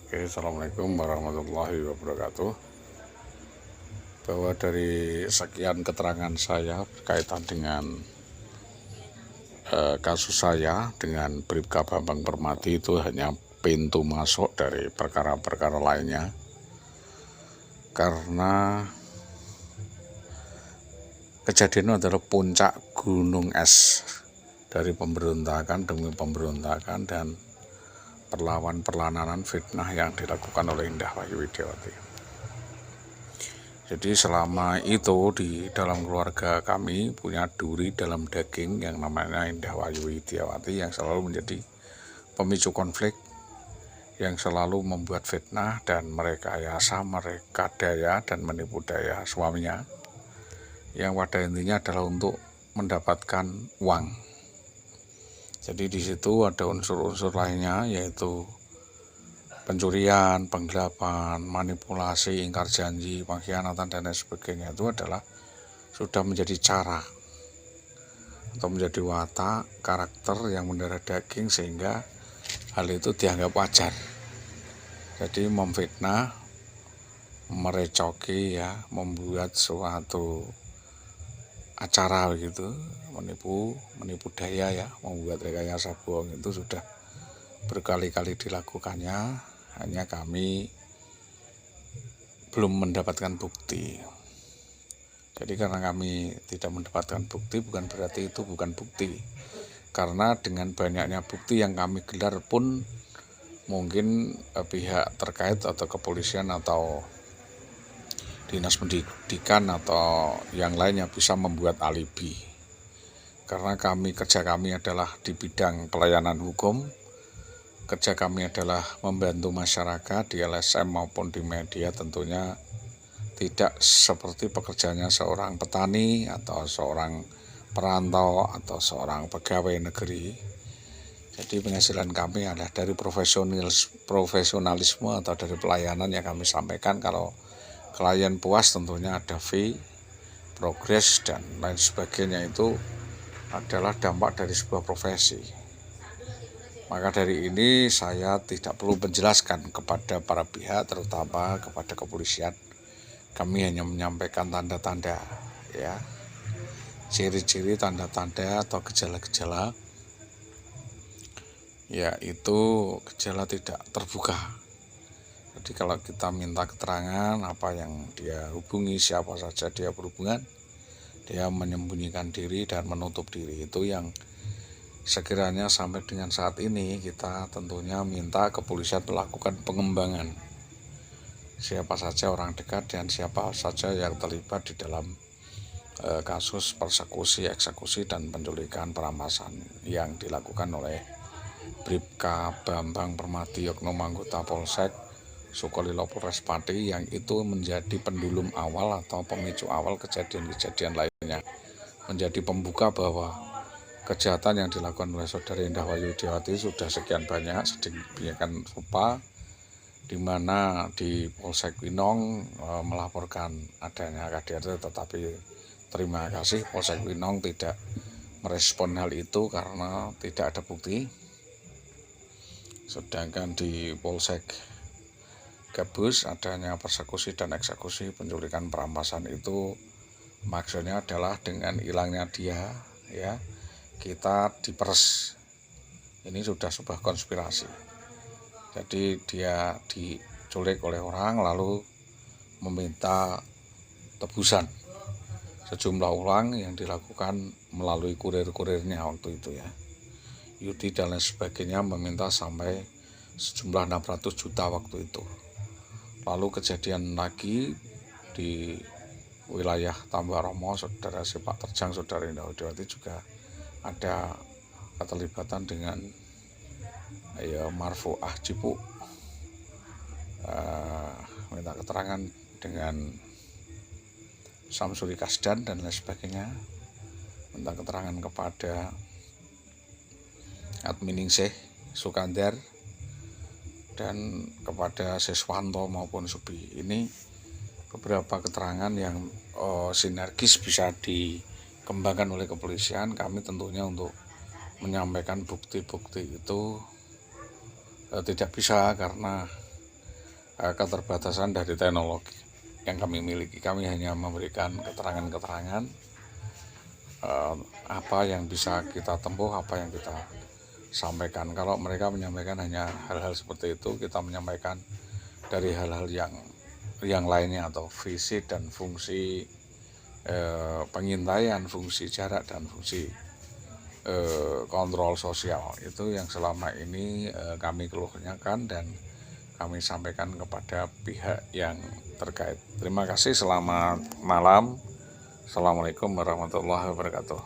Oke, assalamualaikum warahmatullahi wabarakatuh. Bahwa dari sekian keterangan saya berkaitan dengan kasus saya dengan Bribka Bambang Permati itu hanya pintu masuk dari perkara-perkara lainnya, karena kejadian itu adalah puncak gunung es dari pemberontakan demi pemberontakan dan perlawanan fitnah yang dilakukan oleh Indah Wahyu Widiawati. Jadi selama itu di dalam keluarga kami punya duri dalam daging yang namanya Indah Wahyu Widiawati yang selalu menjadi pemicu konflik, yang selalu membuat fitnah dan merekayasa, mereka daya dan menipu daya suaminya, yang pada intinya adalah untuk mendapatkan uang. Jadi di situ ada unsur-unsur lainnya, yaitu pencurian, penggelapan, manipulasi, ingkar janji, pengkhianatan dan lain sebagainya. Itu adalah sudah menjadi cara atau menjadi watak karakter yang mendarah daging, sehingga hal itu dianggap wajar. Jadi memfitnah, merecoki, ya, membuat suatu acara begitu, menipu daya, ya, membuat rekayasa bohong itu sudah berkali-kali dilakukannya. Hanya kami belum mendapatkan bukti. Jadi karena kami tidak mendapatkan bukti, bukan berarti itu bukan bukti. Karena dengan banyaknya bukti yang kami gelar pun mungkin pihak terkait atau kepolisian atau dinas pendidikan atau yang lainnya bisa membuat alibi. Karena kerja kami adalah di bidang pelayanan hukum, kerja kami adalah membantu masyarakat di LSM maupun di media, tentunya tidak seperti pekerjaannya seorang petani atau seorang perantau atau seorang pegawai negeri. Jadi penghasilan kami adalah dari profesionalisme atau dari pelayanan yang kami sampaikan. Kalau klien puas tentunya ada fee, progres dan lain sebagainya. Itu adalah dampak dari sebuah profesi. Maka dari ini saya tidak perlu menjelaskan kepada para pihak, terutama kepada kepolisian. Kami hanya menyampaikan tanda-tanda, ya, ciri-ciri, tanda-tanda atau gejala-gejala, yaitu gejala tidak terbuka. Jadi kalau kita minta keterangan apa yang dia hubungi, siapa saja dia berhubungan, dia menyembunyikan diri dan menutup diri. Itu yang sekiranya sampai dengan saat ini kita tentunya minta kepolisian melakukan pengembangan siapa saja orang dekat dan siapa saja yang terlibat di dalam kasus persekusi, eksekusi dan penculikan perampasan yang dilakukan oleh Bribka Bambang Permati, oknum anggota Polsek Sukolilo Polres Pati, yang itu menjadi pendulum awal atau pemicu awal kejadian-kejadian lainnya, menjadi pembuka bahwa kejahatan yang dilakukan oleh saudari Indah Wahyu Widiawati sudah sekian banyak sedemikian rupa, di mana di Polsek Winong melaporkan adanya KDRT, tetapi terima kasih Polsek Winong tidak merespon hal itu karena tidak ada bukti. Sedangkan di Polsek Gabus adanya persekusi dan eksekusi penculikan perampasan, itu maksudnya adalah dengan hilangnya dia, ya, kita diperes. Ini sudah sebuah konspirasi. Jadi dia diculik oleh orang lalu meminta tebusan sejumlah uang yang dilakukan melalui kurir-kurirnya waktu itu, ya, Yudi dan lain sebagainya, meminta sampai sejumlah 600 juta waktu itu. Lalu kejadian lagi di wilayah Tambaromo, saudara sepak terjang saudara Indah Widiawati juga ada keterlibatan dengan Marfuah Cipu, minta keterangan dengan Samsuri Kasdan dan lain sebagainya, minta keterangan kepada Adminingsih Sukandar dan kepada Siswanto maupun Subi. Ini beberapa keterangan yang sinergis bisa dikembangkan oleh kepolisian. Kami tentunya untuk menyampaikan bukti-bukti itu tidak bisa, karena keterbatasan dari teknologi yang kami miliki. Kami hanya memberikan keterangan-keterangan apa yang bisa kita tempuh, apa yang kita sampaikan. Kalau mereka menyampaikan hanya hal-hal seperti itu, kita menyampaikan dari hal-hal yang lainnya, atau visi dan fungsi pengintaian, fungsi jarak, dan fungsi kontrol sosial. Itu yang selama ini kami keluhkan dan kami sampaikan kepada pihak yang terkait. Terima kasih, selamat malam. Assalamualaikum warahmatullahi wabarakatuh.